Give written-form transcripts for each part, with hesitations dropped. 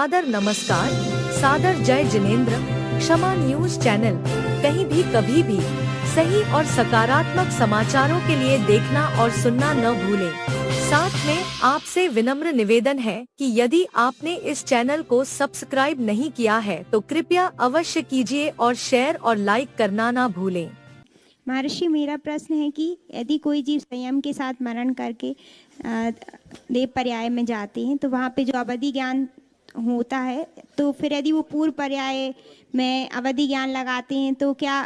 सादर नमस्कार, सादर जय जिनेंद्र। क्षमा न्यूज चैनल कहीं भी कभी भी सही और सकारात्मक समाचारों के लिए देखना और सुनना न भूलें। साथ में आपसे विनम्र निवेदन है कि यदि आपने इस चैनल को सब्सक्राइब नहीं किया है तो कृपया अवश्य कीजिए और शेयर और लाइक करना ना भूलें। महर्षि, मेरा प्रश्न है कि यदि कोई जीव संयम के साथ मरण करके देव पर्याय में जाते हैं तो वहाँ पे जो अवधि ज्ञान होता है, तो फिर यदि वो पूर्व पर्याय में अवधि ज्ञान लगाते हैं तो क्या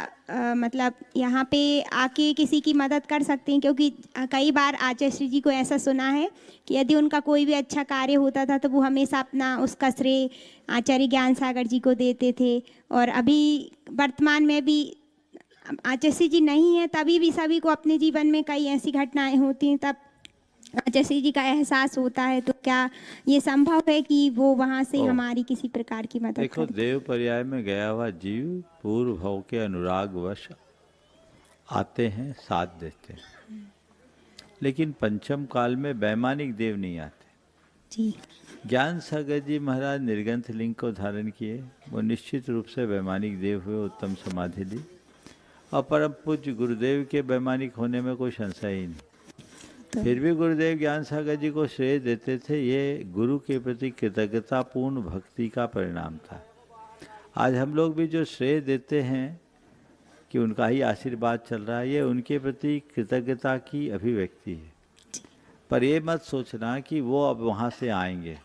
मतलब यहाँ पे आके किसी की मदद कर सकते हैं? क्योंकि कई बार आचार्य श्री जी को ऐसा सुना है कि यदि उनका कोई भी अच्छा कार्य होता था तो वो हमेशा अपना उसका श्रेय आचार्य ज्ञान सागर जी को देते थे। और अभी वर्तमान में भी आचार्य जी नहीं है, तभी भी सभी को अपने जीवन में कई ऐसी घटनाएं होती हैं, तब आचार्य जी का एहसास होता है। तो क्या ये संभव है कि वो वहाँ से हमारी किसी प्रकार की मदद देखो, करें? देव पर्याय में गया हुआ जीव पूर्व भव के अनुरागवश आते हैं, साथ देते हैं, लेकिन पंचम काल में वैमानिक देव नहीं आते जी। ज्ञान सागर जी महाराज निर्गंथ लिंग को धारण किए, वो निश्चित रूप से वैमानिक देव हुए, उत्तम समाधि ली, और परम पूज्य गुरुदेव के वैमानिक होने में कोई संशय ही नहीं। फिर भी गुरुदेव ज्ञान सागर जी को श्रेय देते थे, ये गुरु के प्रति कृतज्ञतापूर्ण भक्ति का परिणाम था। आज हम लोग भी जो श्रेय देते हैं कि उनका ही आशीर्वाद चल रहा है, ये उनके प्रति कृतज्ञता की अभिव्यक्ति है। पर ये मत सोचना कि वो अब वहाँ से आएंगे।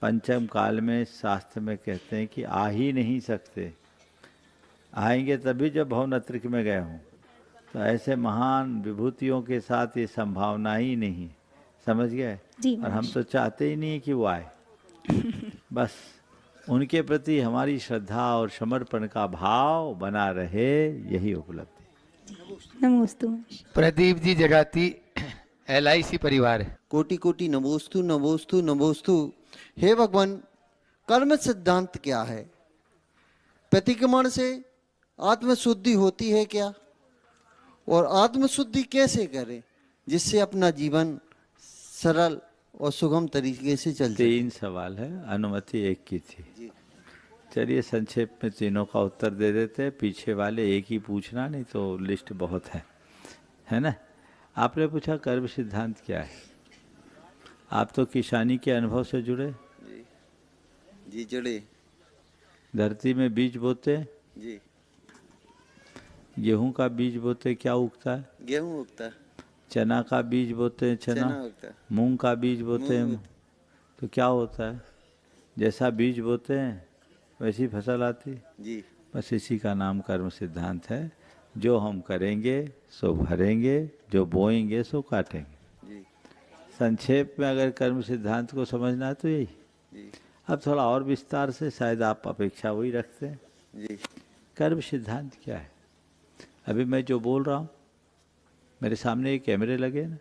पंचम काल में शास्त्र में कहते हैं कि आ ही नहीं सकते, आएंगे तभी जब भवनत्रिक में गए हों। तो ऐसे महान विभूतियों के साथ ये संभावना ही नहीं, समझ गए? और हम तो चाहते ही नहीं कि वो आए। बस उनके प्रति हमारी श्रद्धा और समर्पण का भाव बना रहे, यही उपलब्धि। नमोस्तु। प्रदीप जी जगाती LIC परिवार है। कोटि कोटि नमोस्तु नमोस्तु नमोस्तु। हे भगवान, कर्म सिद्धांत क्या है? प्रतिक्रमण से आत्मशुद्धि होती है क्या? और आत्मशुद्धि कैसे करें जिससे अपना जीवन सरल और सुगम तरीके से चल सके? 3 सवाल है, अनुमति 1 की थी। चलिए संक्षेप में तीनों का उत्तर दे देते हैं, पीछे वाले एक ही पूछना, नहीं तो लिस्ट बहुत है ना? आपने पूछा कर्म सिद्धांत क्या है। आप तो किसानी के अनुभव से जुड़े जी जुड़े। धरती में बीज बोते जी। गेहूं का बीज बोते, क्या उगता है? गेहूं उगता। चना का बीज बोते हैं, चना उगता। मूंग का बीज बोते हैं, तो क्या होता है? जैसा बीज बोते हैं वैसी फसल आती जी। बस इसी का नाम कर्म सिद्धांत है। जो हम करेंगे सो भरेंगे, जो बोएंगे सो काटेंगे। जी। संक्षेप में अगर कर्म सिद्धांत को समझना है तो यही। जी। अब थोड़ा और विस्तार से, शायद आप अपेक्षा वही रखते हैं। जी। कर्म सिद्धांत क्या है? अभी मैं जो बोल रहा हूँ, मेरे सामने ये कैमरे लगे ना,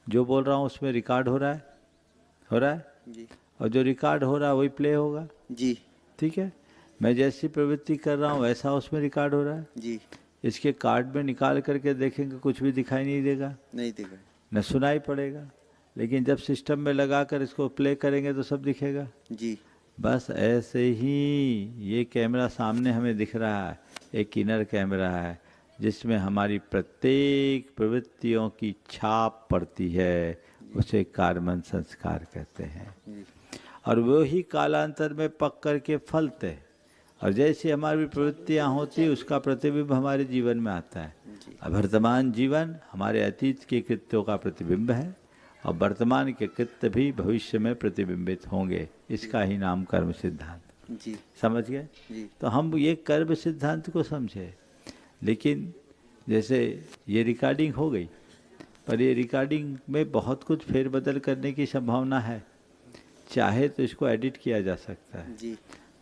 जो बोल रहा हूँ उसमें रिकॉर्ड हो रहा है जी। और जो रिकॉर्ड हो रहा है वही प्ले होगा जी। ठीक है, मैं जैसी प्रवृत्ति कर रहा हूँ वैसा उसमें रिकॉर्ड हो रहा है जी। इसके कार्ड में निकाल करके देखेंगे कुछ भी दिखाई नहीं देगा, नहीं देगा, न सुनाई पड़ेगा, लेकिन जब सिस्टम में लगा कर इसको प्ले करेंगे तो सब दिखेगा जी। बस ऐसे ही ये कैमरा सामने हमें दिख रहा है, एक इनर कैमरा है जिसमें हमारी प्रत्येक प्रवृत्तियों की छाप पड़ती है, उसे कार्मन संस्कार कहते हैं। और वो ही कालांतर में पक करके फलते हैं, और जैसे हमारी प्रवृत्तियाँ होती है उसका प्रतिबिंब हमारे जीवन में आता है। अब वर्तमान जीवन हमारे अतीत के कृत्यों का प्रतिबिंब है, और वर्तमान के कृत्य भी भविष्य में प्रतिबिंबित होंगे। इसका ही नाम कर्म सिद्धांत जी। समझ गए? तो हम ये कर्म सिद्धांत को समझे, लेकिन जैसे ये रिकॉर्डिंग हो गई, पर ये रिकॉर्डिंग में बहुत कुछ फेरबदल करने की संभावना है। चाहे तो इसको एडिट किया जा सकता है जी,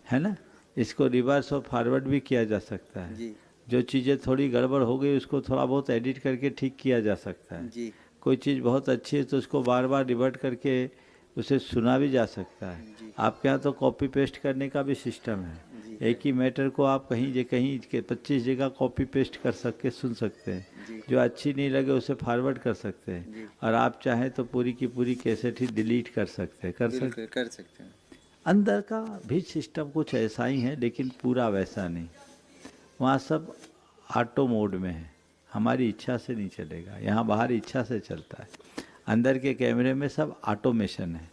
है ना? इसको रिवर्स और फॉरवर्ड भी किया जा सकता है जी। जो चीज़ें थोड़ी गड़बड़ हो गई उसको थोड़ा बहुत एडिट करके ठीक किया जा सकता है जी। कोई चीज़ बहुत अच्छी है तो उसको बार बार रिवर्ट करके उसे सुना भी जा सकता है। आपके यहाँ तो कॉपी पेस्ट करने का भी सिस्टम है, एक ही मैटर को आप कहीं 25 जगह कॉपी पेस्ट कर सकते सुन सकते हैं। जो अच्छी नहीं लगे उसे फॉरवर्ड कर सकते हैं, और आप चाहें तो पूरी की पूरी कैसेट ही डिलीट कर सकते हैं। कर सकते हैं। अंदर का भी सिस्टम कुछ ऐसा ही है, लेकिन पूरा वैसा नहीं। वहाँ सब ऑटो मोड में है, हमारी इच्छा से नहीं चलेगा। यहाँ बाहर इच्छा से चलता है। अंदर के कैमरे में सब ऑटोमेशन है,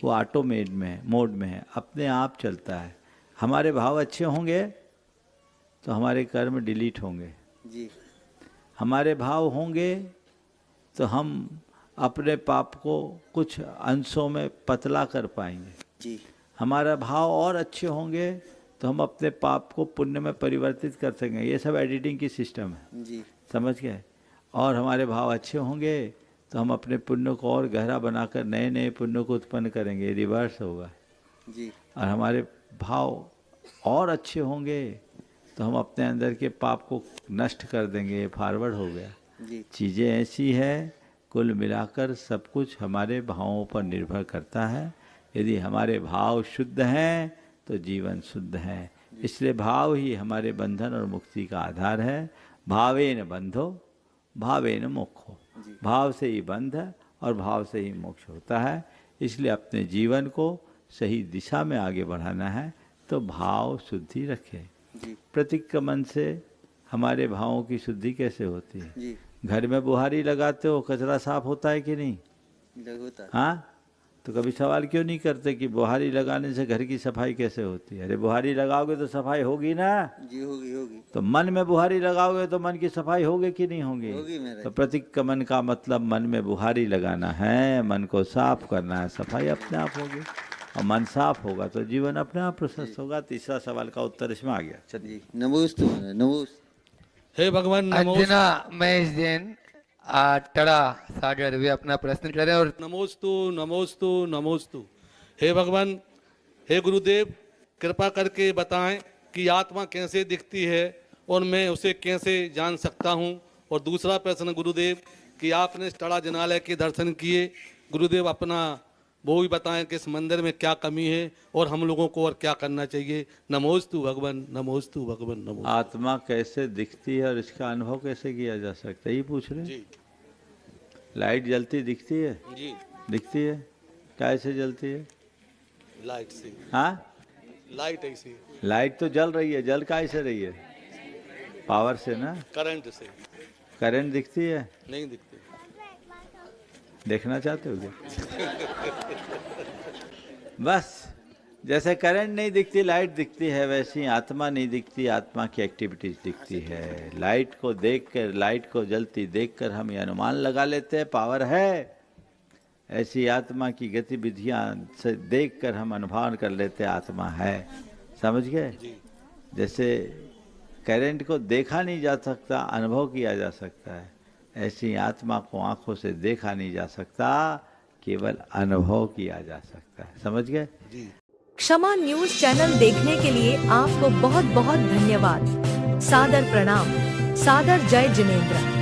वो ऑटोमेट में है, मोड में है, अपने आप चलता है। हमारे भाव अच्छे होंगे तो हमारे कर्म डिलीट होंगे जी। हमारे भाव होंगे तो हम अपने पाप को कुछ अंशों में पतला कर पाएंगे जी। हमारा भाव और अच्छे होंगे तो हम अपने पाप को पुण्य में परिवर्तित कर सकेंगे। ये सब एडिटिंग की सिस्टम है जी, समझ गए। और हमारे भाव अच्छे होंगे तो हम अपने पुण्य को और गहरा बनाकर नए नए पुण्य को उत्पन्न करेंगे, रिवर्स होगा जी। और हमारे भाव और अच्छे होंगे तो हम अपने अंदर के पाप को नष्ट कर देंगे, फॉरवर्ड हो गया जी। चीज़ें ऐसी है, कुल मिलाकर सब कुछ हमारे भावों पर निर्भर करता है। यदि हमारे भाव शुद्ध हैं तो जीवन शुद्ध है। इसलिए भाव ही हमारे बंधन और मुक्ति का आधार है। भावेन बंधो भावेन मोक्षो, भाव से ही बंध है और भाव से ही मोक्ष होता है। इसलिए अपने जीवन को सही दिशा में आगे बढ़ाना है तो भाव शुद्धि रखें। प्रतिक्रमण से हमारे भावों की शुद्धि कैसे होती है जी। घर में बुहारी लगाते हो, कचरा साफ होता है कि नहीं? होता है। हाँ, तो कभी सवाल क्यों नहीं करते कि बुहारी लगाने से घर की सफाई कैसे होती है? अरे बुहारी लगाओगे तो सफाई होगी ना जी, होगी। तो मन में बुहारी लगाओगे तो मन की सफाई होगी कि नहीं होगी? तो प्रतिक्रमण का मतलब मन में बुहारी लगाना है, मन को साफ करना है, सफाई अपने आप होगी। और मन साफ होगा तो जीवन अपने आप प्रशस्त होगा। तीसरा सवाल का उत्तर इसमें आ गया। चलिए, नमोस्तु। हे भगवान, अंजना महेश जैन टड़ा सागर वे अपना प्रश्न करें। और नमोस्तु नमोस्तु नमोस्तु। हे भगवान, हे गुरुदेव, कृपा करके बताएं कि आत्मा कैसे दिखती है और मैं उसे कैसे जान सकता हूं। और दूसरा प्रश्न गुरुदेव कि आपने टड़ा जनालय के दर्शन किए, गुरुदेव अपना वो भी बताएं कि इस मंदिर में क्या कमी है और हम लोगों को और क्या करना चाहिए। नमोस्तु भगवान, नमोस्तु भगवान, नमोस्तु। आत्मा कैसे दिखती है और इसका अनुभव कैसे किया जा सकता है, ये पूछ रहे हैं। लाइट जलती दिखती है जी, दिखती है। कैसे जलती है? लाइट से। हाँ, लाइट ऐसी। लाइट तो जल रही है, जल कैसे रही है? पावर से ना, करंट से। करंट दिखती है? नहीं दिखती। देखना चाहते हो क्या? बस जैसे करंट नहीं दिखती, लाइट दिखती है, वैसी आत्मा नहीं दिखती, आत्मा की एक्टिविटीज दिखती है। लाइट को देखकर, लाइट को जलती देखकर हम ये अनुमान लगा लेते हैं पावर है। ऐसी आत्मा की गतिविधियां से देखकर हम अनुमान कर लेते हैं आत्मा है। समझ गए? जैसे करंट को देखा नहीं जा सकता, अनुभव किया जा सकता है, ऐसी आत्मा को आंखों से देखा नहीं जा सकता, केवल अनुभव किया जा सकता है। समझ गए? क्षमा न्यूज चैनल देखने के लिए आपको बहुत बहुत धन्यवाद। सादर प्रणाम। सादर जय जिनेंद्र।